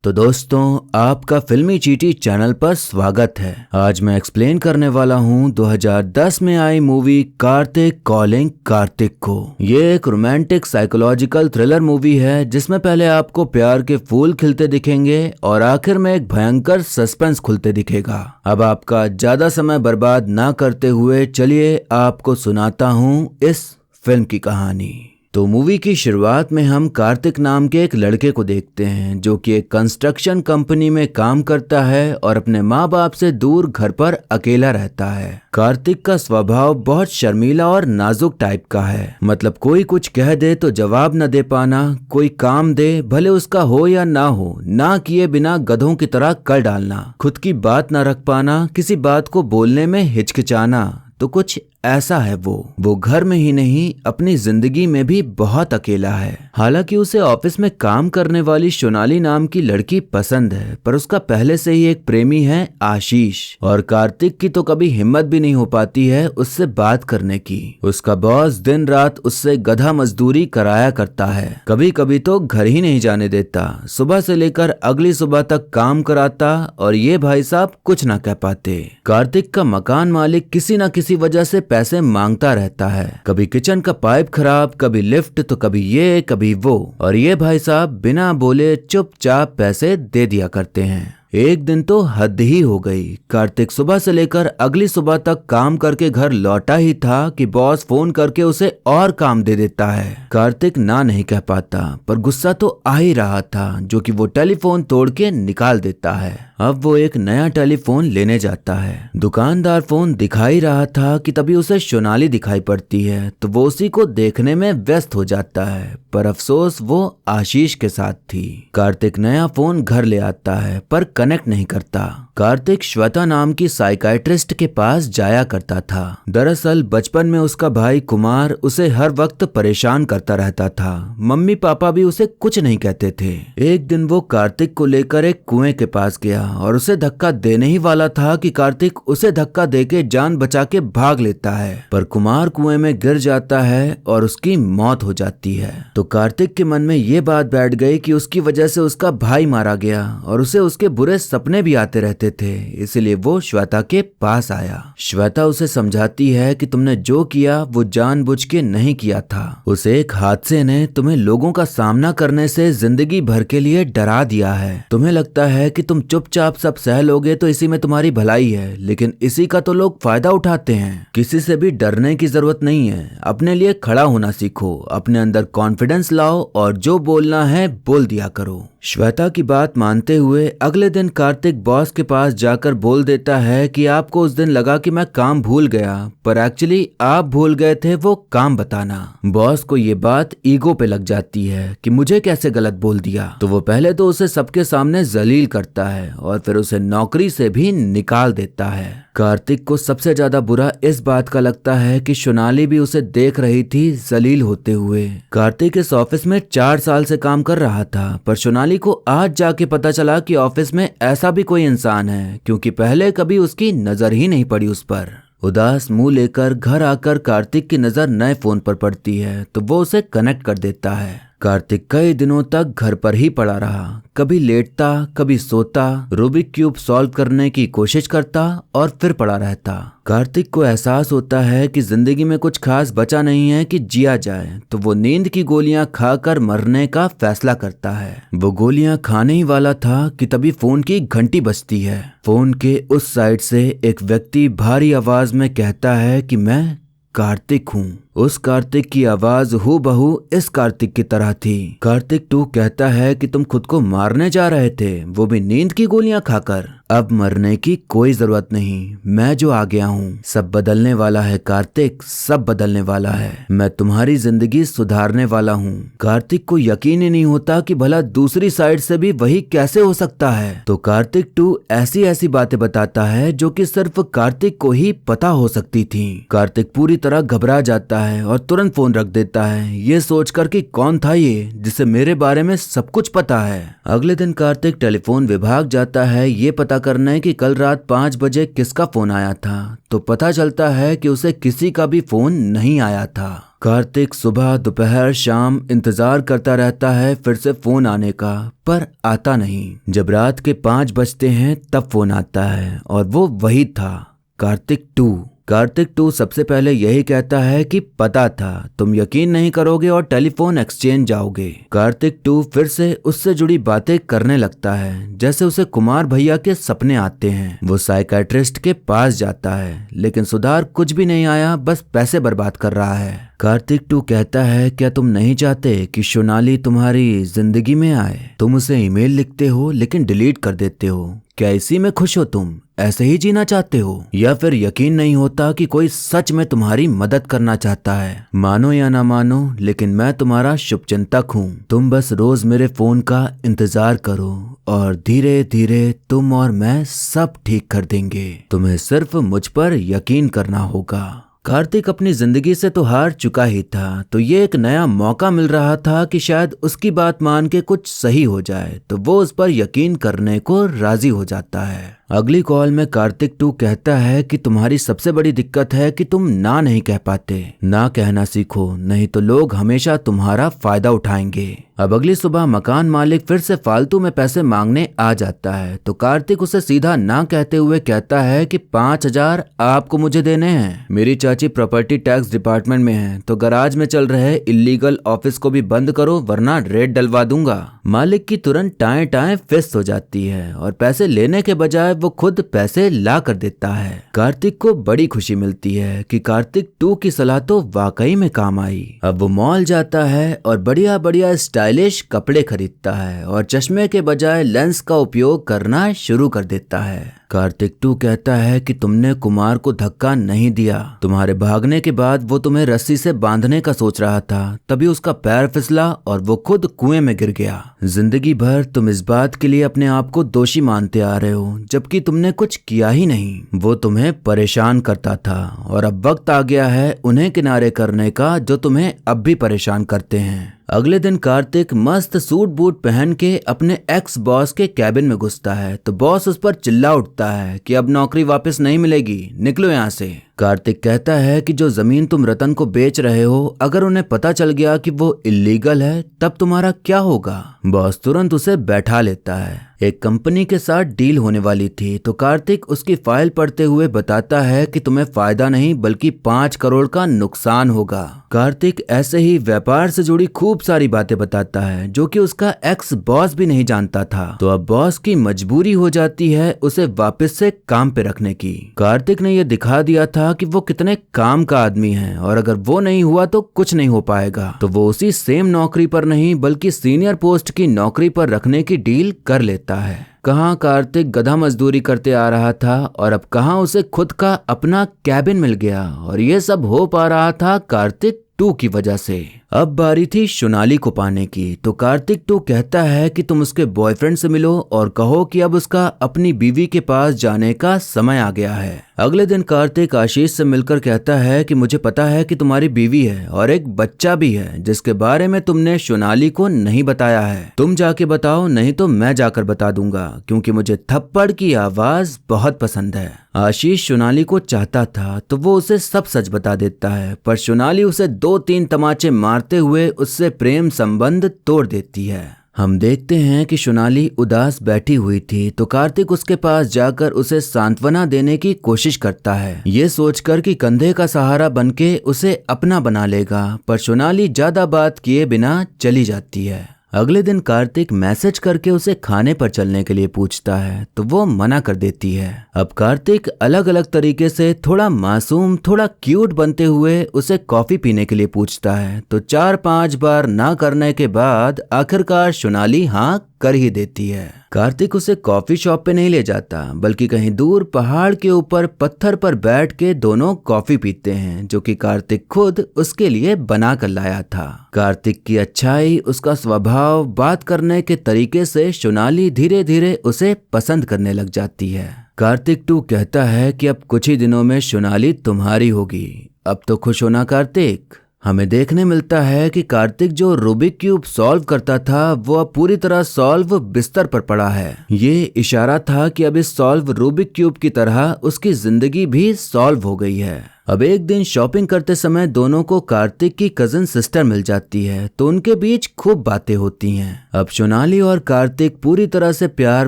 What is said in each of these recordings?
तो दोस्तों, आपका फिल्मी चीटी चैनल पर स्वागत है। आज मैं एक्सप्लेन करने वाला हूँ 2010 में आई मूवी कार्तिक कॉलिंग कार्तिक को। ये एक रोमांटिक साइकोलॉजिकल थ्रिलर मूवी है जिसमें पहले आपको प्यार के फूल खिलते दिखेंगे और आखिर में एक भयंकर सस्पेंस खुलते दिखेगा। अब आपका ज्यादा समय बर्बाद ना करते हुए चलिए आपको सुनाता हूँ इस फिल्म की कहानी। तो मूवी की शुरुआत में हम कार्तिक नाम के एक लड़के को देखते हैं जो कि एक कंस्ट्रक्शन कंपनी में काम करता है और अपने माँ बाप से दूर घर पर अकेला रहता है। कार्तिक का स्वभाव बहुत शर्मीला और नाजुक टाइप का है। मतलब कोई कुछ कह दे तो जवाब न दे पाना, कोई काम दे भले उसका हो या ना हो, ना किए बिना गधों की तरह कर डालना, खुद की बात न रख पाना, किसी बात को बोलने में हिचकिचाना। तो कुछ ऐसा है वो घर में ही नहीं अपनी जिंदगी में भी बहुत अकेला है। हालांकि उसे ऑफिस में काम करने वाली सोनाली नाम की लड़की पसंद है, पर उसका पहले से ही एक प्रेमी है आशीष, और कार्तिक की तो कभी हिम्मत भी नहीं हो पाती है उससे बात करने की। उसका बॉस दिन रात उससे गधा मजदूरी कराया करता है, कभी कभी तो घर ही नहीं जाने देता, सुबह से लेकर अगली सुबह तक काम कराता और ये भाई साहब कुछ ना कह पाते। कार्तिक का मकान मालिक किसी न किसी वजह से पैसे मांगता रहता है, कभी किचन का पाइप खराब, कभी लिफ्ट, तो कभी ये कभी वो, और ये भाई साहब बिना बोले चुपचाप पैसे दे दिया करते हैं। एक दिन तो हद ही हो गई। कार्तिक सुबह से लेकर अगली सुबह तक काम करके घर लौटा ही था कि बॉस फोन करके उसे और काम दे देता है। कार्तिक ना नहीं कह पाता, पर गुस्सा तो आ ही रहा था जो कि वो टेलीफोन तोड़ के निकाल देता है। अब वो एक नया टेलीफोन लेने जाता है। दुकानदार फोन दिखा ही रहा था कि तभी उसे सोनाली दिखाई पड़ती है, तो वो उसी को देखने में व्यस्त हो जाता है, पर अफसोस वो आशीष के साथ थी। कार्तिक नया फोन घर ले आता है पर कनेक्ट नहीं करता। कार्तिक श्वेता नाम की साइकाइट्रिस्ट के पास जाया करता था। दरअसल बचपन में उसका भाई कुमार उसे हर वक्त परेशान करता रहता था। मम्मी पापा भी उसे कुछ नहीं कहते थे। एक दिन वो कार्तिक को लेकर एक कुएं के पास गया और उसे धक्का देने ही वाला था कि कार्तिक उसे धक्का देके जान बचा के भाग लेता है, पर कुमार कुएं में गिर जाता है और उसकी मौत हो जाती है। तो कार्तिक के मन में ये बात बैठ गई कि उसकी वजह से उसका भाई मारा गया और उसे उसके बुरे सपने भी आते रहते थे, इसलिए वो श्वेता के पास आया। श्वेता उसे समझाती है कि तुमने जो किया वो जानबूझ के नहीं किया था। उसे एक हादसे ने तुम्हें लोगों का सामना करने से जिंदगी भर के लिए डरा दिया है। तुम्हें लगता है कि तुम चुपचाप सब सह लोगे तो इसी में तुम्हारी भलाई है, लेकिन इसी का तो लोग फायदा उठाते हैं। किसी से भी डरने की जरूरत नहीं है, अपने लिए खड़ा होना सीखो, अपने अंदर कॉन्फिडेंस लाओ और जो बोलना है बोल दिया करो। श्वेता की बात मानते हुए अगले दिन कार्तिक बॉस के पास जाकर बोल देता है कि आपको उस दिन लगा कि मैं काम भूल गया, पर एक्चुअली आप भूल गए थे वो काम बताना। बॉस को ये बात ईगो पे लग जाती है कि मुझे कैसे गलत बोल दिया, तो वो पहले तो उसे सबके सामने जलील करता है और फिर उसे नौकरी से भी निकाल देता है। कार्तिक को सबसे ज्यादा बुरा इस बात का लगता है कि सोनाली भी उसे देख रही थी जलील होते हुए। कार्तिक इस ऑफिस में 4 साल से काम कर रहा था, पर सोनाली को आज जाके पता चला कि ऑफिस में ऐसा भी कोई इंसान है, क्योंकि पहले कभी उसकी नजर ही नहीं पड़ी उस पर। उदास मुंह लेकर घर आकर कार्तिक की नजर नए फोन पर पड़ती है, तो वो उसे कनेक्ट कर देता है। कार्तिक कई दिनों तक घर पर ही पड़ा रहा, कभी लेटता कभी सोता, रूबिक क्यूब सॉल्व करने की कोशिश करता और फिर पड़ा रहता। कार्तिक को एहसास होता है कि जिंदगी में कुछ खास बचा नहीं है कि जिया जाए, तो वो नींद की गोलियां खाकर मरने का फैसला करता है। वो गोलियां खाने ही वाला था कि तभी फोन की घंटी बजती है। फोन के उस साइड से एक व्यक्ति भारी आवाज में कहता है कि मैं कार्तिक हूँ। उस कार्तिक की आवाज हूबहू इस कार्तिक की तरह थी। कार्तिक 2 कहता है कि तुम खुद को मारने जा रहे थे, वो भी नींद की गोलियां खाकर। अब मरने की कोई जरूरत नहीं, मैं जो आ गया हूँ। सब बदलने वाला है कार्तिक, सब बदलने वाला है। मैं तुम्हारी जिंदगी सुधारने वाला हूँ। कार्तिक को यकीन ही नहीं होता कि भला दूसरी साइड से भी वही कैसे हो सकता है। तो कार्तिक 2 ऐसी ऐसी बातें बताता है जो कि सिर्फ कार्तिक को ही पता हो सकती थी। कार्तिक पूरी तरह घबरा जाता है और तुरंत फोन रख देता है, ये सोचकर कि कौन था ये जिसे मेरे बारे में सब कुछ पता है। अगले दिन कार्तिक टेलीफोन विभाग जाता है ये पता करने कि कल रात 5 बजे किसका फोन आया था, तो पता चलता है कि उसे किसी का भी फोन नहीं आया था। कार्तिक सुबह दोपहर शाम इंतजार करता रहता है फिर से फोन आने का, पर आता नहीं। जब रात के 5 बजते हैं तब फोन आता है और वो वही था, कार्तिक 2। कार्तिक 2 सबसे पहले यही कहता है कि पता था, तुम यकीन नहीं करोगे और टेलीफोन एक्सचेंज जाओगे। कार्तिक 2 फिर से उससे जुड़ी बातें करने लगता है, जैसे उसे कुमार भैया के सपने आते हैं। वो साइकेट्रिस्ट के पास जाता है लेकिन सुधार कुछ भी नहीं आया, बस पैसे बर्बाद कर रहा है। कार्तिक 2 कहता है, क्या तुम नहीं चाहते कि सोनाली तुम्हारी जिंदगी में आए? तुम उसे ईमेल लिखते हो लेकिन डिलीट कर देते हो। क्या इसी में खुश हो? तुम ऐसे ही जीना चाहते हो? या फिर यकीन नहीं होता कि कोई सच में तुम्हारी मदद करना चाहता है? मानो या ना मानो, लेकिन मैं तुम्हारा शुभचिंतक हूँ। तुम बस रोज मेरे फोन का इंतजार करो और धीरे धीरे तुम और मैं सब ठीक कर देंगे। तुम्हें सिर्फ मुझ पर यकीन करना होगा। कार्तिक अपनी जिंदगी से तो हार चुका ही था, तो ये एक नया मौका मिल रहा था कि शायद उसकी बात मान के कुछ सही हो जाए, तो वो उस पर यकीन करने को राजी हो जाता है। अगली कॉल में कार्तिक 2 कहता है कि तुम्हारी सबसे बड़ी दिक्कत है कि तुम ना नहीं कह पाते। ना कहना सीखो, नहीं तो लोग हमेशा तुम्हारा फायदा उठाएंगे। अब अगली सुबह मकान मालिक फिर से फालतू में पैसे मांगने आ जाता है, तो कार्तिक उसे सीधा ना कहते हुए कहता है कि 5,000 आपको मुझे देने हैं। मेरी चाची प्रॉपर्टी टैक्स डिपार्टमेंट में है, तो गराज में चल रहे इलीगल ऑफिस को भी बंद करो वरना रेड डलवा दूंगा। मालिक की तुरंत टाएं टाएं फिस्ट हो जाती है और पैसे लेने के बजाय वो खुद पैसे ला कर देता है। कार्तिक को बड़ी खुशी मिलती है कि कार्तिक 2 की सलाह तो वाकई में काम आई। अब वो मॉल जाता है और बढ़िया बढ़िया स्टाइलिश कपड़े खरीदता है और चश्मे के बजाय लेंस का उपयोग करना शुरू कर देता है। कार्तिक 2 कहता है कि तुमने कुमार को धक्का नहीं दिया। तुम्हारे भागने के बाद वो तुम्हें रस्सी से बांधने का सोच रहा था, तभी उसका पैर फिसला और वो खुद कुएं में गिर गया। जिंदगी भर तुम इस बात के लिए अपने आप को दोषी मानते आ रहे हो, जबकि तुमने कुछ किया ही नहीं। वो तुम्हें परेशान करता था और अब वक्त आ गया है उन्हें किनारे करने का जो तुम्हें अब भी परेशान करते हैं। अगले दिन कार्तिक मस्त सूट बूट पहन के अपने एक्स बॉस के कैबिन में घुसता है, तो बॉस उस पर चिल्ला उठता है कि अब नौकरी वापस नहीं मिलेगी, निकलो यहाँ से। कार्तिक कहता है कि जो जमीन तुम रतन को बेच रहे हो, अगर उन्हें पता चल गया कि वो इलीगल है तब तुम्हारा क्या होगा? बॉस तुरंत उसे बैठा लेता है। एक कंपनी के साथ डील होने वाली थी, तो कार्तिक उसकी फाइल पढ़ते हुए बताता है कि तुम्हें फायदा नहीं बल्कि 5 करोड़ का नुकसान होगा। कार्तिक ऐसे ही व्यापार से जुड़ी खूब सारी बातें बताता है जो कि उसका एक्स बॉस भी नहीं जानता था। तो अब बॉस की मजबूरी हो जाती है उसे वापस से काम पे रखने की। कार्तिक ने यह दिखा दिया था कि वो कितने काम का आदमी है और अगर वो नहीं हुआ तो कुछ नहीं हो पाएगा, तो वो उसी सेम नौकरी पर नहीं बल्कि सीनियर पोस्ट की नौकरी पर रखने की डील कर लेता है। कहाँ कार्तिक गधा मजदूरी करते आ रहा था और अब कहाँ उसे खुद का अपना कैबिन मिल गया, और ये सब हो पा रहा था कार्तिक 2 की वजह से। अब बारी थी सोनाली को पाने की, तो कार्तिक 2 कहता है कि तुम उसके बॉयफ्रेंड से मिलो और कहो कि अब उसका अपनी बीवी के पास जाने का समय आ गया है। अगले दिन कार्तिक आशीष से मिलकर कहता है कि मुझे पता है कि तुम्हारी बीवी है और एक बच्चा भी है जिसके बारे में तुमने सोनाली को नहीं बताया है। तुम जाके बताओ, नहीं तो मैं जाकर बता दूंगा, क्योंकि मुझे थप्पड़ की आवाज बहुत पसंद है। आशीष सोनाली को चाहता था तो वो उसे सब सच बता देता है, पर सोनाली उसे 2-3 तमाचे मारते हुए उससे प्रेम संबंध तोड़ देती है। हम देखते हैं कि सोनाली उदास बैठी हुई थी, तो कार्तिक उसके पास जाकर उसे सांत्वना देने की कोशिश करता है, ये सोचकर कि कंधे का सहारा बनके उसे अपना बना लेगा, पर सोनाली ज्यादा बात किए बिना चली जाती है। अगले दिन कार्तिक मैसेज करके उसे खाने पर चलने के लिए पूछता है, तो वो मना कर देती है। अब कार्तिक अलग अलग तरीके से थोड़ा मासूम थोड़ा क्यूट बनते हुए उसे कॉफी पीने के लिए पूछता है, तो 4-5 बार ना करने के बाद आखिरकार सोनाली हाँ कर ही देती है। कार्तिक उसे कॉफी शॉप पे नहीं ले जाता बल्कि कहीं दूर पहाड़ के ऊपर पत्थर पर बैठ के दोनों कॉफी पीते हैं, जो कि कार्तिक खुद उसके लिए बना कर लाया था। कार्तिक की अच्छाई, उसका स्वभाव, बात करने के तरीके से सोनाली धीरे धीरे उसे पसंद करने लग जाती है। कार्तिक 2 कहता है कि अब कुछ ही दिनों में सोनाली तुम्हारी होगी। अब तो खुश होना कार्तिक। हमें देखने मिलता है कि कार्तिक जो रूबिक क्यूब सॉल्व करता था वो अब पूरी तरह सॉल्व बिस्तर पर पड़ा है। ये इशारा था कि अब इस सॉल्व रूबिक क्यूब की तरह उसकी जिंदगी भी सॉल्व हो गई है। अब एक दिन शॉपिंग करते समय दोनों को कार्तिक की कजिन सिस्टर मिल जाती है तो उनके बीच खूब बातें होती हैं। अब सोनाली और कार्तिक पूरी तरह से प्यार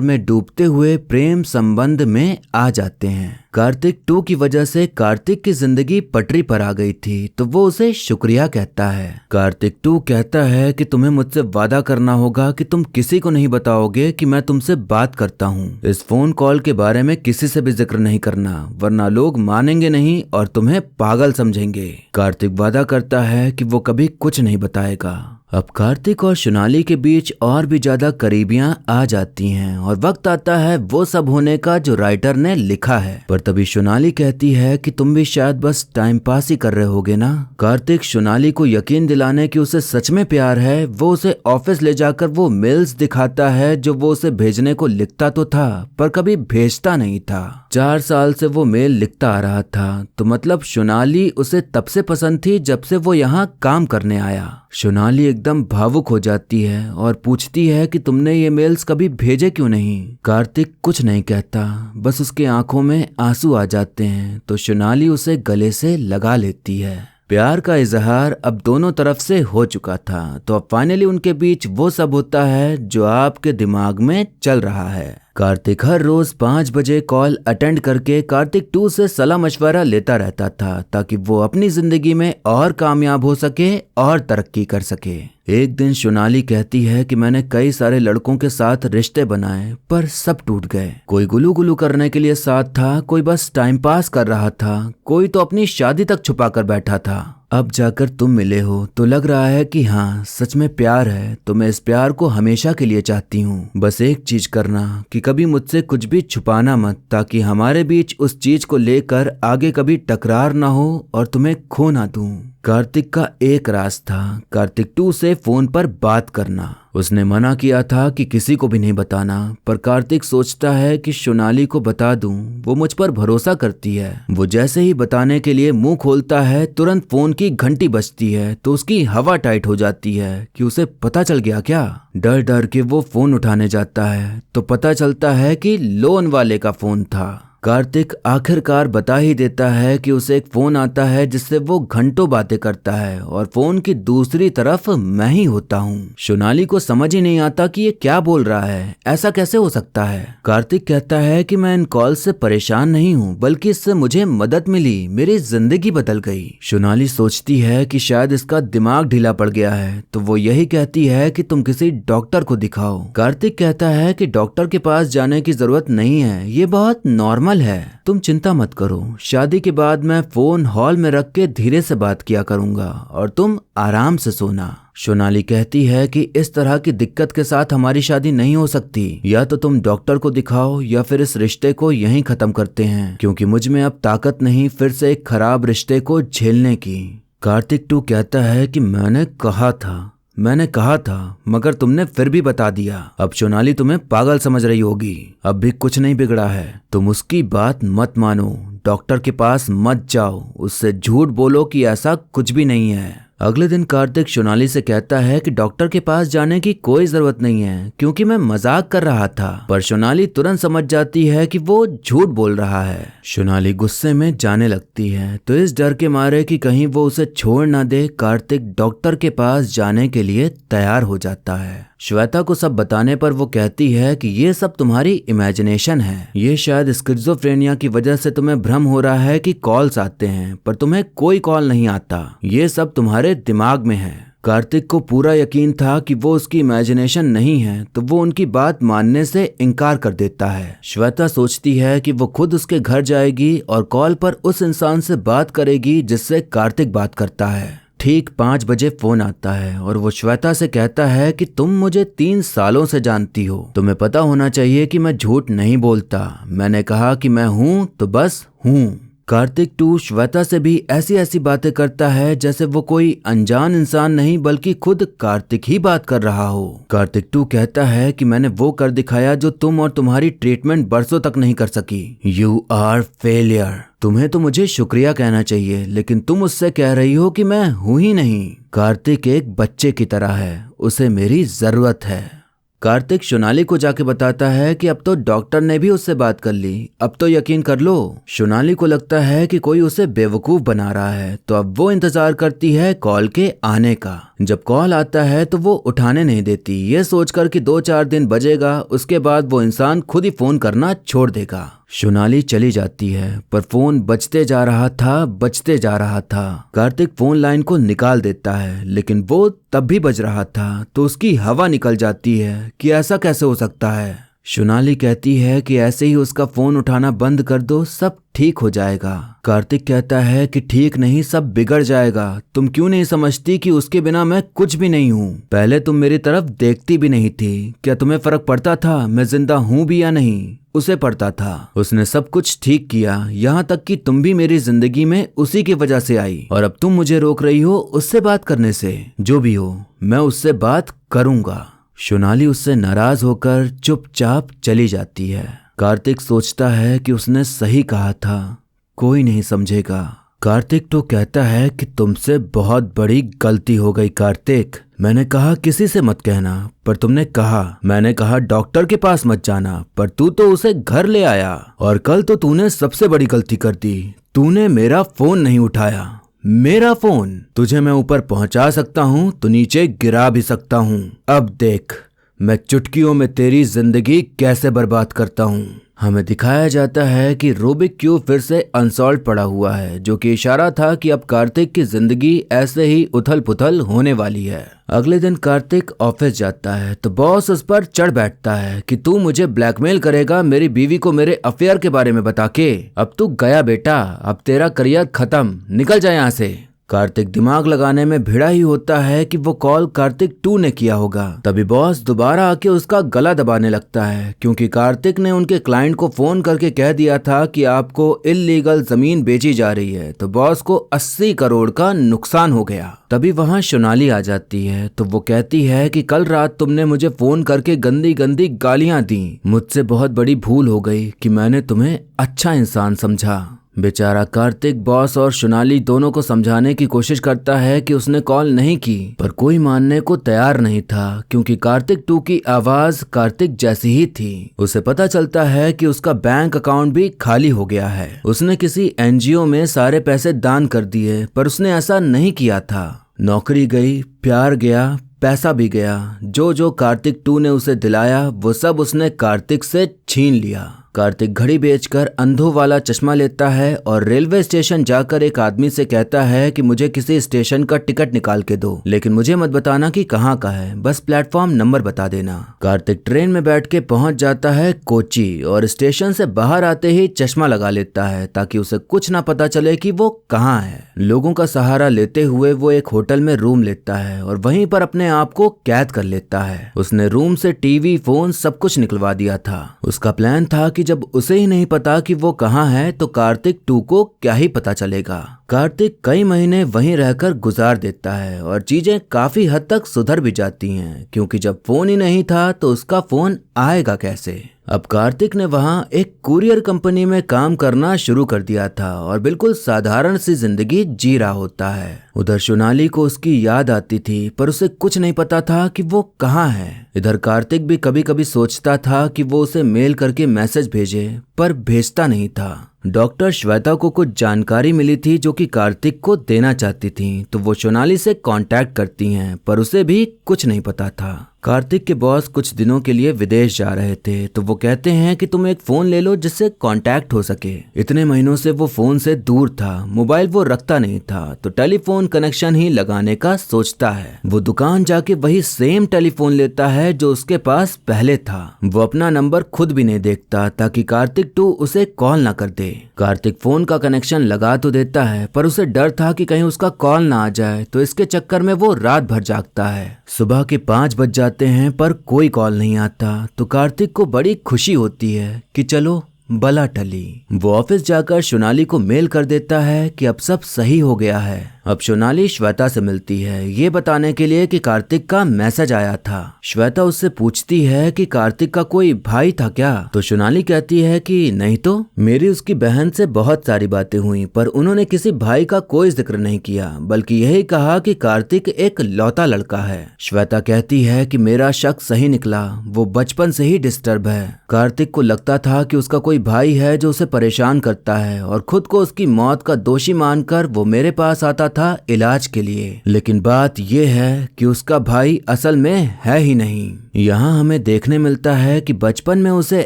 में डूबते हुए प्रेम संबंध में आ जाते हैं। कार्तिक 2 की वजह से कार्तिक की जिंदगी पटरी पर आ गई थी तो वो उसे शुक्रिया कहता है। कार्तिक 2 कहता है कि तुम्हें मुझसे वादा करना होगा कि तुम किसी को नहीं बताओगे कि मैं तुमसे बात करता हूँ। इस फोन कॉल के बारे में किसी से भी जिक्र नहीं करना वरना लोग मानेंगे नहीं और तुम्हें पागल समझेंगे। कार्तिक वादा करता है कि वो कभी कुछ नहीं बताएगा। अब कार्तिक और सोनाली के बीच और भी ज्यादा करीबियां आ जाती हैं और वक्त आता है वो सब होने का जो राइटर ने लिखा है। पर तभी सोनाली कहती है कि तुम भी शायद बस टाइम पास ही कर रहे होगे ना। कार्तिक सोनाली को यकीन दिलाने कि उसे सच में प्यार है वो उसे ऑफिस ले जाकर वो मेल्स दिखाता है जो वो उसे भेजने को लिखता तो था पर कभी भेजता नहीं था। 4 साल से वो मेल लिखता आ रहा था तो मतलब सोनाली उसे तब से पसंद थी जब से वो यहाँ काम करने आया। सोनाली एकदम भावुक हो जाती है और पूछती है कि तुमने ये मेल्स कभी भेजे क्यों नहीं। कार्तिक कुछ नहीं कहता बस उसकी आंखों में आंसू आ जाते हैं तो सोनाली उसे गले से लगा लेती है। प्यार का इजहार अब दोनों तरफ से हो चुका था तो अब फाइनली उनके बीच वो सब होता है जो आपके दिमाग में चल रहा है। कार्तिक हर रोज 5 बजे कॉल अटेंड करके कार्तिक 2 से सलाह मशवरा लेता रहता था ताकि वो अपनी जिंदगी में और कामयाब हो सके और तरक्की कर सके। एक दिन सोनाली कहती है कि मैंने कई सारे लड़कों के साथ रिश्ते बनाए पर सब टूट गए। कोई गुलू गुलू करने के लिए साथ था, कोई बस टाइम पास कर रहा था, कोई तो अपनी शादी तक छुपा कर बैठा था। अब जाकर तुम मिले हो तो लग रहा है कि हाँ सच में प्यार है तो मैं इस प्यार को हमेशा के लिए चाहती हूँ। बस एक चीज करना कि कभी मुझसे कुछ भी छुपाना मत ताकि हमारे बीच उस चीज को लेकर आगे कभी टकरार ना हो और तुम्हें खो ना दूं। कार्तिक का एक राज था कार्तिक 2 से फोन पर बात करना। उसने मना किया था कि किसी को भी नहीं बताना पर कार्तिक सोचता है कि सोनाली को बता दूं, वो मुझ पर भरोसा करती है। वो जैसे ही बताने के लिए मुंह खोलता है तुरंत फोन की घंटी बजती है तो उसकी हवा टाइट हो जाती है कि उसे पता चल गया क्या। डर डर के वो फोन उठाने जाता है तो पता चलता है कि लोन वाले का फोन था। कार्तिक आखिरकार बता ही देता है कि उसे एक फोन आता है जिससे वो घंटों बातें करता है और फोन की दूसरी तरफ मैं ही होता हूँ। सोनाली को समझ ही नहीं आता कि ये क्या बोल रहा है, ऐसा कैसे हो सकता है। कार्तिक कहता है कि मैं इन कॉल से परेशान नहीं हूँ बल्कि इससे मुझे मदद मिली, मेरी जिंदगी बदल गई। सोनाली सोचती है कि शायद इसका दिमाग ढीला पड़ गया है तो वो यही कहती है कि तुम किसी डॉक्टर को दिखाओ। कार्तिक कहता है कि डॉक्टर के पास जाने की जरूरत नहीं है, ये बहुत नॉर्मल है, तुम चिंता मत करो। शादी के बाद मैं फोन हॉल में रख के धीरे से बात किया करूंगा और तुम आराम से सोना। सोनाली कहती है कि इस तरह की दिक्कत के साथ हमारी शादी नहीं हो सकती, या तो तुम डॉक्टर को दिखाओ या फिर इस रिश्ते को यहीं खत्म करते हैं क्योंकि मुझ में अब ताकत नहीं फिर से एक खराब रिश्ते को झेलने की। कार्तिक 2 कहता है कि मैंने कहा था मगर तुमने फिर भी बता दिया। अब सोनाली तुम्हें पागल समझ रही होगी, अब भी कुछ नहीं बिगड़ा है, तुम उसकी बात मत मानो, डॉक्टर के पास मत जाओ, उससे झूठ बोलो कि ऐसा कुछ भी नहीं है। अगले दिन कार्तिक सोनाली से कहता है कि डॉक्टर के पास जाने की कोई जरूरत नहीं है क्योंकि मैं मजाक कर रहा था। पर सोनाली तुरंत समझ जाती है कि वो झूठ बोल रहा है। सोनाली गुस्से में जाने लगती है तो इस डर के मारे कि कहीं वो उसे छोड़ ना दे कार्तिक डॉक्टर के पास जाने के लिए तैयार हो जाता है। श्वेता को सब बताने पर वो कहती है कि ये सब तुम्हारी इमेजिनेशन है, ये शायद स्किज़ोफ्रेनिया की वजह से तुम्हें भ्रम हो रहा है कि कॉल्स आते हैं पर तुम्हें कोई कॉल नहीं आता, ये सब तुम्हारे दिमाग में है। कार्तिक को पूरा यकीन था कि वो उसकी इमेजिनेशन नहीं है तो वो उनकी बात मानने से इनकार कर देता है। श्वेता सोचती है कि वो खुद उसके घर जाएगी और कॉल पर उस इंसान से बात करेगी जिससे कार्तिक बात करता है। ठीक 5 बजे फोन आता है और वो श्वेता से कहता है कि तुम मुझे 3 सालों से जानती हो, तुम्हें पता होना चाहिए कि मैं झूठ नहीं बोलता, मैंने कहा कि मैं हूँ तो बस हूँ। कार्तिक 2 श्वेता से भी ऐसी ऐसी बातें करता है जैसे वो कोई अनजान इंसान नहीं बल्कि खुद कार्तिक ही बात कर रहा हो। कार्तिक 2 कहता है कि मैंने वो कर दिखाया जो तुम और तुम्हारी ट्रीटमेंट बरसों तक नहीं कर सकी। You are failure. तुम्हें तो मुझे शुक्रिया कहना चाहिए, लेकिन तुम मुझसे कह रही हो कि मैं हूं ही नहीं। कार्तिक एक बच्चे की तरह है, उसे मेरी जरूरत है। कार्तिक सोनाली को जाके बताता है कि अब तो डॉक्टर ने भी उससे बात कर ली, अब तो यकीन कर लो। सोनाली को लगता है कि कोई उसे बेवकूफ बना रहा है, तो अब वो इंतजार करती है कॉल के आने का। जब कॉल आता है तो वो उठाने नहीं देती, ये सोचकर कि 2-4 दिन बजेगा, उसके बाद वो इंसान खुद ही फोन करना छोड़ देगा। सोनाली चली जाती है, पर फोन बजते जा रहा था। कार्तिक फोन लाइन को निकाल देता है, लेकिन वो तब भी बज रहा था तो उसकी हवा निकल जाती है कि ऐसा कैसे हो सकता है। सोनाली कहती है कि ऐसे ही उसका फोन उठाना बंद कर दो, सब ठीक हो जाएगा। कार्तिक कहता है कि ठीक नहीं, सब बिगड़ जाएगा। तुम क्यों नहीं समझती कि उसके बिना मैं कुछ भी नहीं हूँ। पहले तुम मेरी तरफ देखती भी नहीं थी, क्या तुम्हें फर्क पड़ता था मैं जिंदा हूँ भी या नहीं? उसे पड़ता था। उसने सब कुछ ठीक किया, यहाँ तक कि तुम भी मेरी जिंदगी में उसी की वजह से आई, और अब तुम मुझे रोक रही हो उससे बात करने से। जो भी हो, मैं उससे बात करूंगा। सोनाली उससे नाराज होकर चुपचाप चली जाती है। कार्तिक सोचता है कि उसने सही कहा था, कोई नहीं समझेगा। कार्तिक तो कहता है कि तुमसे बहुत बड़ी गलती हो गई कार्तिक। मैंने कहा किसी से मत कहना, पर तुमने कहा। मैंने कहा डॉक्टर के पास मत जाना, पर तू तो उसे घर ले आया। और कल तो तूने सबसे बड़ी गलती कर दी, तूने मेरा फोन नहीं उठाया। मेरा फोन? तुझे मैं ऊपर पहुंचा सकता हूं तो नीचे गिरा भी सकता हूं। अब देख मैं चुटकियों में तेरी जिंदगी कैसे बर्बाद करता हूं। हमें दिखाया जाता है कि रूबिक क्यूब फिर से अनसॉल्व पड़ा हुआ है, जो कि इशारा था कि अब कार्तिक की जिंदगी ऐसे ही उथल पुथल होने वाली है। अगले दिन कार्तिक ऑफिस जाता है तो बॉस उस पर चढ़ बैठता है कि तू मुझे ब्लैकमेल करेगा मेरी बीवी को मेरे अफेयर के बारे में बता के। अब तू गया बेटा, अब तेरा करियर खत्म, निकल जा यहाँ से। कार्तिक दिमाग लगाने में भिड़ा ही होता है कि वो कॉल कार्तिक 2 ने किया होगा। तभी बॉस दोबारा आके उसका गला दबाने लगता है, क्योंकि कार्तिक ने उनके क्लाइंट को फोन करके कह दिया था कि आपको इल्लीगल जमीन बेची जा रही है, तो बॉस को 80 करोड़ का नुकसान हो गया। तभी वहाँ सोनाली आ जाती है तो वो कहती है कि कल रात तुमने मुझे फोन करके गंदी गंदी गालियां दी। मुझसे बहुत बड़ी भूल हो गई कि मैंने तुम्हें अच्छा इंसान समझा। बेचारा कार्तिक बॉस और सोनाली दोनों को समझाने की कोशिश करता है कि उसने कॉल नहीं की, पर कोई मानने को तैयार नहीं था, क्योंकि कार्तिक 2 की आवाज कार्तिक जैसी ही थी। उसे पता चलता है कि उसका बैंक अकाउंट भी खाली हो गया है। उसने किसी एनजीओ में सारे पैसे दान कर दिए, पर उसने ऐसा नहीं किया था। नौकरी गई, प्यार गया, पैसा भी गया। जो जो कार्तिक 2 ने उसे दिलाया वो सब उसने कार्तिक से छीन लिया। कार्तिक घड़ी बेचकर अंधों वाला चश्मा लेता है और रेलवे स्टेशन जाकर एक आदमी से कहता है कि मुझे किसी स्टेशन का टिकट निकाल के दो, लेकिन मुझे मत बताना कि कहाँ का है, बस प्लेटफॉर्म नंबर बता देना। कार्तिक ट्रेन में बैठ के पहुंच जाता है कोची, और स्टेशन से बाहर आते ही चश्मा लगा लेता है ताकि उसे कुछ ना पता चले कि वो कहाँ है। लोगों का सहारा लेते हुए वो एक होटल में रूम लेता है और वहीं पर अपने आप को कैद कर लेता है। उसने रूम से टीवी, फोन सब कुछ निकलवा दिया था। उसका प्लान था कि जब उसे ही नहीं पता कि वो कहाँ है तो कार्तिक 2 को क्या ही पता चलेगा। कार्तिक कई महीने वहीं रहकर गुजार देता है और चीजें काफी हद तक सुधर भी जाती हैं, क्योंकि जब फोन ही नहीं था तो उसका फोन आएगा कैसे। अब कार्तिक ने वहाँ एक कुरियर कंपनी में काम करना शुरू कर दिया था और बिल्कुल साधारण सी जिंदगी जी रहा होता है। उधर सोनाली को उसकी याद आती थी, पर उसे कुछ नहीं पता था कि वो कहाँ है। इधर कार्तिक भी कभी कभी सोचता था कि वो उसे मेल करके मैसेज भेजे, पर भेजता नहीं था। डॉक्टर श्वेता को कुछ जानकारी मिली थी जो कि कार्तिक को देना चाहती थी, तो वो सोनाली से कांटेक्ट करती हैं, पर उसे भी कुछ नहीं पता था। कार्तिक के बॉस कुछ दिनों के लिए विदेश जा रहे थे, तो वो कहते हैं कि तुम एक फोन ले लो जिससे कांटेक्ट हो सके। इतने महीनों से वो फोन से दूर था, मोबाइल वो रखता नहीं था, तो टेलीफोन कनेक्शन ही लगाने का सोचता है। वो दुकान जाके वही सेम टेलीफोन लेता है जो उसके पास पहले था। वो अपना नंबर खुद भी नहीं देखता ताकि कार्तिक 2 उसे कॉल ना कर दे। कार्तिक फोन का कनेक्शन लगा तो देता है, पर उसे डर था कि कहीं उसका कॉल ना आ जाए, तो इसके चक्कर में वो रात भर जागता है। सुबह के 5 बज जाते हैं पर कोई कॉल नहीं आता, तो कार्तिक को बड़ी खुशी होती है कि चलो बला टली। वो ऑफिस जाकर सोनाली को मेल कर देता है कि अब सब सही हो गया है। अब सोनाली श्वेता से मिलती है ये बताने के लिए कि कार्तिक का मैसेज आया था। श्वेता उससे पूछती है कि कार्तिक का कोई भाई था क्या, तो सोनाली कहती है कि नहीं तो, मेरी उसकी बहन से बहुत सारी बातें हुई पर उन्होंने किसी भाई का कोई जिक्र नहीं किया, बल्कि यही कहा कि कार्तिक एक लौता लड़का है। श्वेता कहती है कि मेरा शक सही निकला, वो बचपन से ही डिस्टर्ब है। कार्तिक को लगता था कि उसका कोई भाई है जो उसे परेशान करता है और खुद को उसकी मौत का दोषी मानकर वो मेरे पास आता था इलाज के लिए। लेकिन बात यह है कि उसका भाई असल में है ही नहीं। यहाँ हमें देखने मिलता है कि बचपन में उसे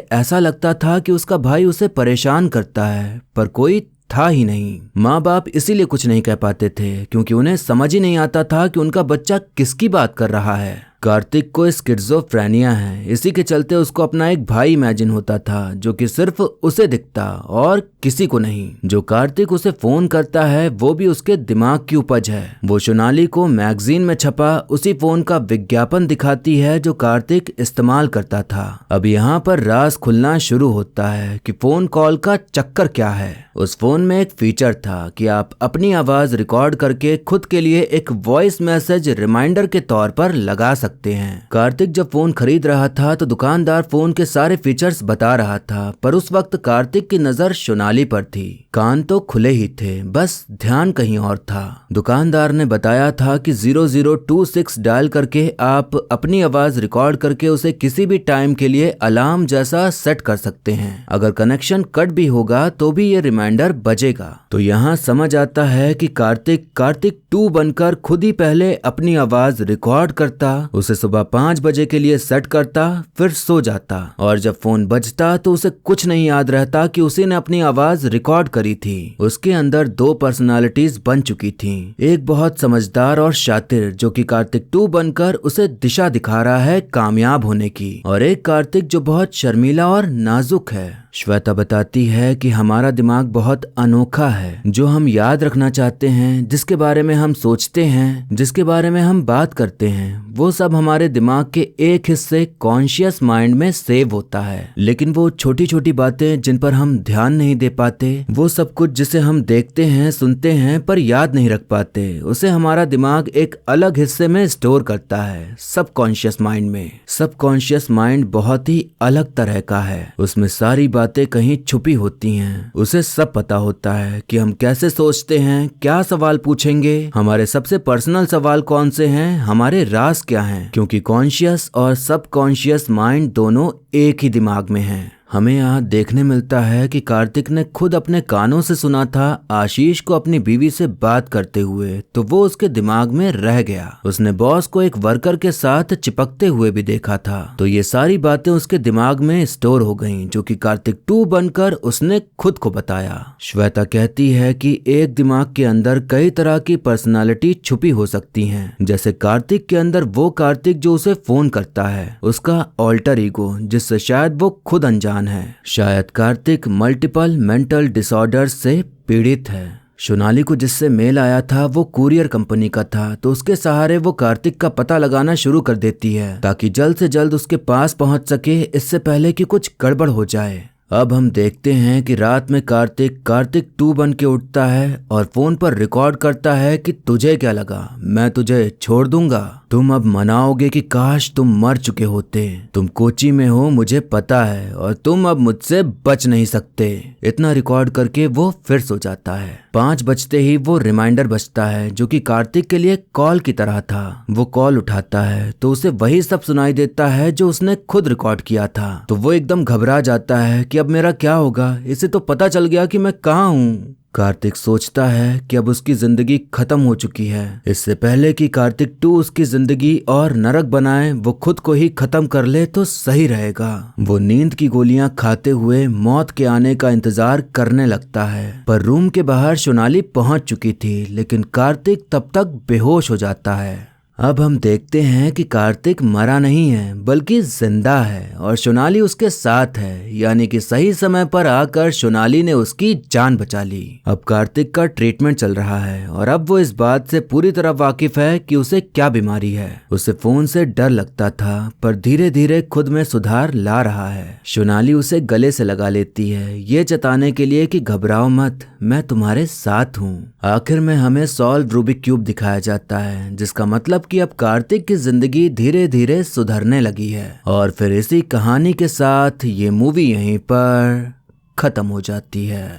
ऐसा लगता था कि उसका भाई उसे परेशान करता है, पर कोई था ही नहीं। माँ बाप इसीलिए कुछ नहीं कह पाते थे क्योंकि उन्हें समझ ही नहीं आता था कि उनका बच्चा किसकी बात कर रहा है। कार्तिक को स्किज़ोफ्रेनिया है, इसी के चलते उसको अपना एक भाई इमेजिन होता था जो कि सिर्फ उसे दिखता और किसी को नहीं। जो कार्तिक उसे फोन करता है वो भी उसके दिमाग की उपज है। वो सोनाली को मैगजीन में छपा उसी फोन का विज्ञापन दिखाती है जो कार्तिक इस्तेमाल करता था। अब यहाँ पर राज खुलना शुरू होता है कि फोन कॉल का चक्कर क्या है। उस फोन में एक फीचर था कि आप अपनी आवाज रिकॉर्ड करके खुद के लिए एक वॉइस मैसेज रिमाइंडर के तौर पर लगा सकते हैं। कार्तिक जब फोन खरीद रहा था तो दुकानदार फोन के सारे फीचर्स बता रहा था, पर उस वक्त कार्तिक की नजर सोनाली पर थी। कान तो खुले ही थे, बस ध्यान कहीं और था। दुकानदार ने बताया था कि 0026 डायल करके आप अपनी आवाज रिकॉर्ड करके उसे किसी भी टाइम के लिए अलार्म जैसा सेट कर सकते हैं। अगर कनेक्शन कट भी होगा तो भी ये रिमाइंडर बजेगा। तो यहाँ समझ आता है कि कार्तिक 2 बनकर खुद ही पहले अपनी आवाज रिकॉर्ड करता, उसे सुबह 5 बजे के लिए सेट करता, फिर सो जाता और जब फोन बजता तो उसे कुछ नहीं याद रहता कि उसी ने अपनी आवाज रिकॉर्ड करी थी। उसके अंदर 2 पर्सनालिटीज बन चुकी थीं। एक बहुत समझदार और शातिर जो कि कार्तिक 2 बनकर उसे दिशा दिखा रहा है कामयाब होने की, और एक कार्तिक जो बहुत शर्मीला और नाजुक है। श्वेता बताती है कि हमारा दिमाग बहुत अनोखा है। जो हम याद रखना चाहते हैं, जिसके बारे में हम सोचते हैं, जिसके बारे में हम बात करते हैं, वो सब हमारे दिमाग के एक हिस्से कॉन्शियस माइंड में सेव होता है। लेकिन वो छोटी छोटी बातें जिन पर हम ध्यान नहीं दे पाते, वो सब कुछ जिसे हम देखते हैं, सुनते हैं पर याद नहीं रख पाते, उसे हमारा दिमाग एक अलग हिस्से में स्टोर करता है, सबकॉन्शियस माइंड में। सबकॉन्शियस माइंड बहुत ही अलग तरह का है। उसमें सारी बातें कहीं छुपी होती हैं। उसे सब पता होता है कि हम कैसे सोचते हैं, क्या सवाल पूछेंगे, हमारे सबसे पर्सनल सवाल कौन से हैं, हमारे राज क्या हैं, क्योंकि कॉन्शियस और सबकॉन्शियस माइंड दोनों एक ही दिमाग में हैं। हमें यहाँ देखने मिलता है कि कार्तिक ने खुद अपने कानों से सुना था आशीष को अपनी बीवी से बात करते हुए, तो वो उसके दिमाग में रह गया। उसने बॉस को एक वर्कर के साथ चिपकते हुए भी देखा था, तो ये सारी बातें उसके दिमाग में स्टोर हो गईं, जो कि कार्तिक 2 बनकर उसने खुद को बताया। श्वेता कहती है कि एक दिमाग के अंदर कई तरह की पर्सनालिटी छुपी हो सकती हैं। जैसे कार्तिक के अंदर वो कार्तिक जो उसे फोन करता है, उसका ऑल्टर ईगो, जिससे शायद वो खुद अनजान है। शायद कार्तिक मल्टीपल मेंटल डिसऑर्डर्स से पीड़ित है। सोनाली को जिससे मेल आया था वो कुरियर कंपनी का था, तो उसके सहारे वो कार्तिक का पता लगाना शुरू कर देती है ताकि जल्द से जल्द उसके पास पहुंच सके, इससे पहले कि कुछ गड़बड़ हो जाए। अब हम देखते हैं कि रात में कार्तिक 2 बन के उठता है और फोन पर रिकॉर्ड करता है कि तुझे क्या लगा, मैं तुझे छोड़ दूंगा। तुम अब मनाओगे कि काश तुम मर चुके होते। तुम कोची में हो मुझे पता है और तुम अब मुझसे बच नहीं सकते। इतना रिकॉर्ड करके वो फिर सो जाता है। 5 बजते ही वो रिमाइंडर बजता है जो कि कार्तिक के लिए कॉल की तरह था। वो कॉल उठाता है तो उसे वही सब सुनाई देता है जो उसने खुद रिकॉर्ड किया था। तो वो एकदम घबरा जाता है कि अब मेरा क्या होगा, इसे तो पता चल गया कि मैं कहाँ हूँ। कार्तिक सोचता है कि अब उसकी जिंदगी खत्म हो चुकी है। इससे पहले कि कार्तिक 2 उसकी जिंदगी और नरक बनाए, वो खुद को ही खत्म कर ले तो सही रहेगा। वो नींद की गोलियां खाते हुए मौत के आने का इंतजार करने लगता है, पर रूम के बाहर सोनाली पहुंच चुकी थी, लेकिन कार्तिक तब तक बेहोश हो जाता है। अब हम देखते हैं कि कार्तिक मरा नहीं है बल्कि जिंदा है और सोनाली उसके साथ है, यानी कि सही समय पर आकर सोनाली ने उसकी जान बचा ली। अब कार्तिक का ट्रीटमेंट चल रहा है और अब वो इस बात से पूरी तरह वाकिफ है कि उसे क्या बीमारी है। उसे फोन से डर लगता था पर धीरे धीरे खुद में सुधार ला रहा है। सोनाली उसे गले से लगा लेती है, ये जताने के लिए कि घबराओ मत, मैं तुम्हारे साथ हूँ। आखिर में हमें सॉल्व रूबिक क्यूब दिखाया जाता है, जिसका मतलब कि अब कार्तिक की जिंदगी धीरे धीरे सुधरने लगी है। और फिर इसी कहानी के साथ ये मूवी यहीं पर खत्म हो जाती है।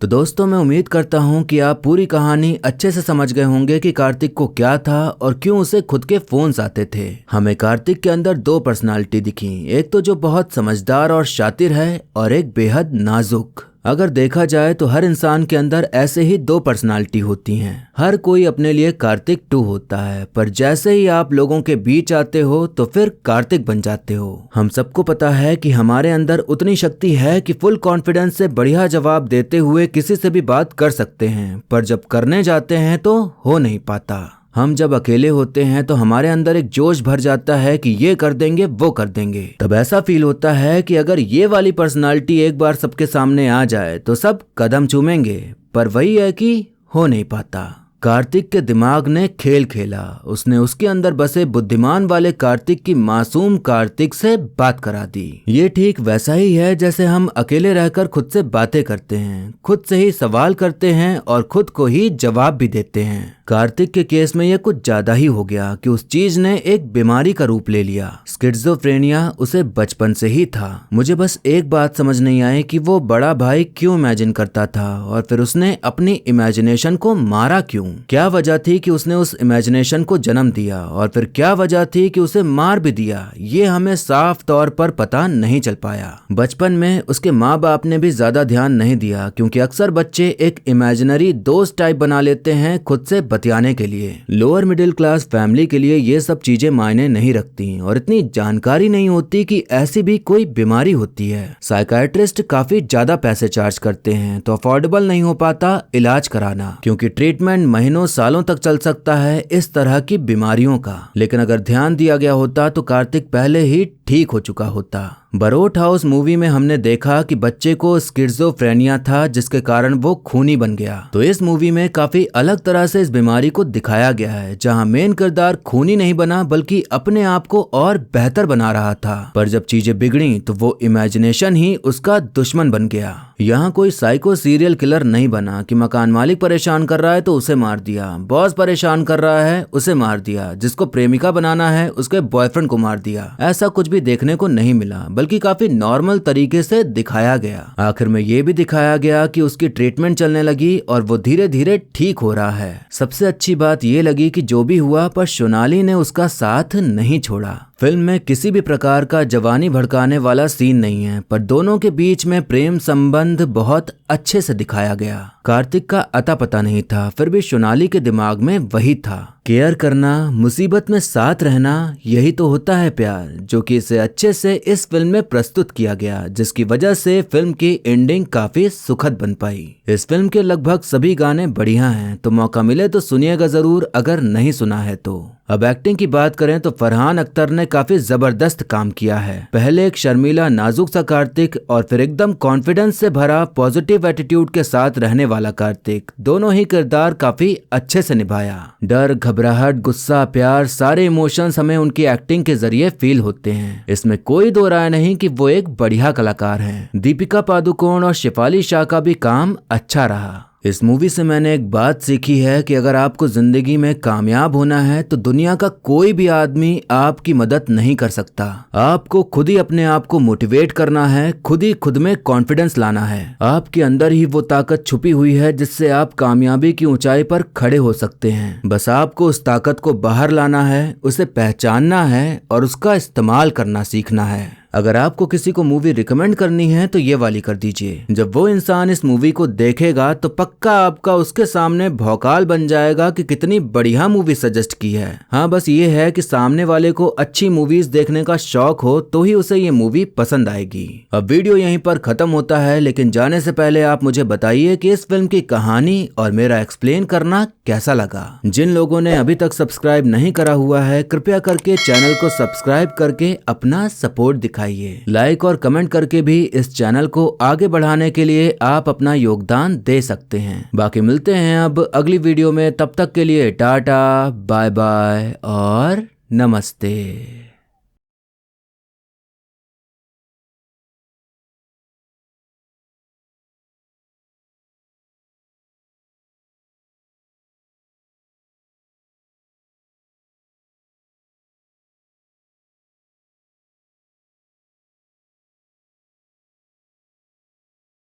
तो दोस्तों, मैं उम्मीद करता हूँ कि आप पूरी कहानी अच्छे से समझ गए होंगे कि कार्तिक को क्या था और क्यों उसे खुद के फोन्स आते थे। हमें कार्तिक के अंदर दो पर्सनालिटी दिखी, एक तो जो बहुत समझदार और शातिर है और एक बेहद नाजुक। अगर देखा जाए तो हर इंसान के अंदर ऐसे ही दो पर्सनालिटी होती हैं। हर कोई अपने लिए कार्तिक 2 होता है, पर जैसे ही आप लोगों के बीच आते हो तो फिर कार्तिक बन जाते हो। हम सबको पता है कि हमारे अंदर उतनी शक्ति है कि फुल कॉन्फिडेंस से बढ़िया जवाब देते हुए किसी से भी बात कर सकते हैं, पर जब करने जाते हैं तो हो नहीं पाता। हम जब अकेले होते हैं तो हमारे अंदर एक जोश भर जाता है कि ये कर देंगे वो कर देंगे। तब ऐसा फील होता है कि अगर ये वाली पर्सनालिटी एक बार सबके सामने आ जाए तो सब कदम चूमेंगे, पर वही है कि हो नहीं पाता। कार्तिक के दिमाग ने खेल खेला। उसने उसके अंदर बसे बुद्धिमान वाले कार्तिक की मासूम कार्तिक से बात करा दी। ये ठीक वैसा ही है जैसे हम अकेले रहकर खुद से बातें करते हैं, खुद से ही सवाल करते हैं और खुद को ही जवाब भी देते हैं। कार्तिक के केस में यह कुछ ज्यादा ही हो गया कि उस चीज ने एक बीमारी का रूप ले लिया। स्किज़ोफ्रेनिया उसे बचपन से ही था। मुझे बस एक बात समझ नहीं आई कि वो बड़ा भाई क्यों इमेजिन करता था और फिर उसने अपनी इमेजिनेशन को मारा क्यों। क्या वजह थी कि उसने उस इमेजिनेशन को जन्म दिया और फिर क्या वजह थी कि उसे मार भी दिया, ये हमें साफ तौर पर पता नहीं चल पाया। बचपन में उसके माँ बाप ने भी ज्यादा ध्यान नहीं दिया, क्योंकि अक्सर बच्चे एक इमेजिनरी दोस्त टाइप बना लेते हैं खुद से बतियाने के लिए। लोअर मिडिल क्लास फैमिली के लिए ये सब चीजें मायने नहीं रखती और इतनी जानकारी नहीं होती कि ऐसी भी कोई बीमारी होती है। साइकाइट्रिस्ट काफी ज्यादा पैसे चार्ज करते हैं तो अफोर्डेबल नहीं हो पाता इलाज कराना, क्योंकि ट्रीटमेंट महीनों सालों तक चल सकता है इस तरह की बीमारियों का। लेकिन अगर ध्यान दिया गया होता तो कार्तिक पहले ही ठीक हो चुका होता। बरोट हाउस मूवी में हमने देखा कि बच्चे को स्किज़ोफ्रेनिया था, जिसके कारण वो खूनी बन गया। तो इस मूवी में काफी अलग तरह से इस बीमारी को दिखाया गया है, जहां मेन किरदार खूनी नहीं बना बल्कि अपने आप को और बेहतर बना रहा था। पर जब चीजें बिगड़ी तो वो इमेजिनेशन ही उसका दुश्मन बन गया। यहाँ कोई साइको सीरियल किलर नहीं बना कि मकान मालिक परेशान कर रहा है तो उसे मार दिया, बॉस परेशान कर रहा है उसे मार दिया, जिसको प्रेमिका बनाना है उसके बॉयफ्रेंड को मार दिया। ऐसा कुछ भी देखने को नहीं मिला, बल्कि काफी नॉर्मल तरीके से दिखाया गया। आखिर में ये भी दिखाया गया कि उसकी ट्रीटमेंट चलने लगी और वो धीरे धीरे ठीक हो रहा है। सबसे अच्छी बात ये लगी कि जो भी हुआ पर सोनाली ने उसका साथ नहीं छोड़ा। फिल्म में किसी भी प्रकार का जवानी भड़काने वाला सीन नहीं है, पर दोनों के बीच में प्रेम संबंध बहुत अच्छे से दिखाया गया। कार्तिक का अता पता नहीं था, फिर भी सोनाली के दिमाग में वही था। केयर करना, मुसीबत में साथ रहना, यही तो होता है प्यार, जो कि इसे अच्छे से इस फिल्म में प्रस्तुत किया गया, जिसकी वजह से फिल्म की एंडिंग काफी सुखद बन पाई। इस फिल्म के लगभग सभी गाने बढ़िया हैं, तो मौका मिले तो सुनिएगा जरूर अगर नहीं सुना है तो। अब एक्टिंग की बात करें तो फरहान अख्तर ने काफी जबरदस्त काम किया है। पहले एक शर्मीला नाजुक सा कार्तिक और फिर एकदम कॉन्फिडेंस से भरा पॉजिटिव एटीट्यूड के साथ रहने वाला कार्तिक, दोनों ही किरदार काफी अच्छे से निभाया। डर, घबराहट, गुस्सा, प्यार, सारे इमोशंस हमें उनकी एक्टिंग के जरिए फील होते हैं। इसमें कोई दो राय नहीं कि वो एक बढ़िया कलाकार हैं। दीपिका पादुकोण और शेफाली शाह का भी काम अच्छा रहा। इस मूवी से मैंने एक बात सीखी है कि अगर आपको जिंदगी में कामयाब होना है तो दुनिया का कोई भी आदमी आपकी मदद नहीं कर सकता। आपको खुद ही अपने आप को मोटिवेट करना है, खुद ही खुद में कॉन्फिडेंस लाना है। आपके अंदर ही वो ताकत छुपी हुई है जिससे आप कामयाबी की ऊंचाई पर खड़े हो सकते हैं। बस आपको उस ताकत को बाहर लाना है, उसे पहचानना है और उसका इस्तेमाल करना सीखना है। अगर आपको किसी को मूवी रिकमेंड करनी है तो ये वाली कर दीजिए। जब वो इंसान इस मूवी को देखेगा तो पक्का आपका उसके सामने भौकाल बन जाएगा कि कितनी बढ़िया मूवी सजेस्ट की है। हाँ, बस ये है कि सामने वाले को अच्छी मूवीज देखने का शौक हो तो ही उसे ये मूवी पसंद आएगी। अब वीडियो यहीं पर खत्म होता है, लेकिन जाने से पहले आप मुझे बताइए कि इस फिल्म की कहानी और मेरा एक्सप्लेन करना कैसा लगा। जिन लोगों ने अभी तक सब्सक्राइब नहीं करा हुआ है, कृपया करके चैनल को सब्सक्राइब करके अपना सपोर्ट दिखाइए। लाइक और कमेंट करके भी इस चैनल को आगे बढ़ाने के लिए आप अपना योगदान दे सकते हैं। बाकी मिलते हैं अब अगली वीडियो में, तब तक के लिए टाटा, बाय बाय और नमस्ते।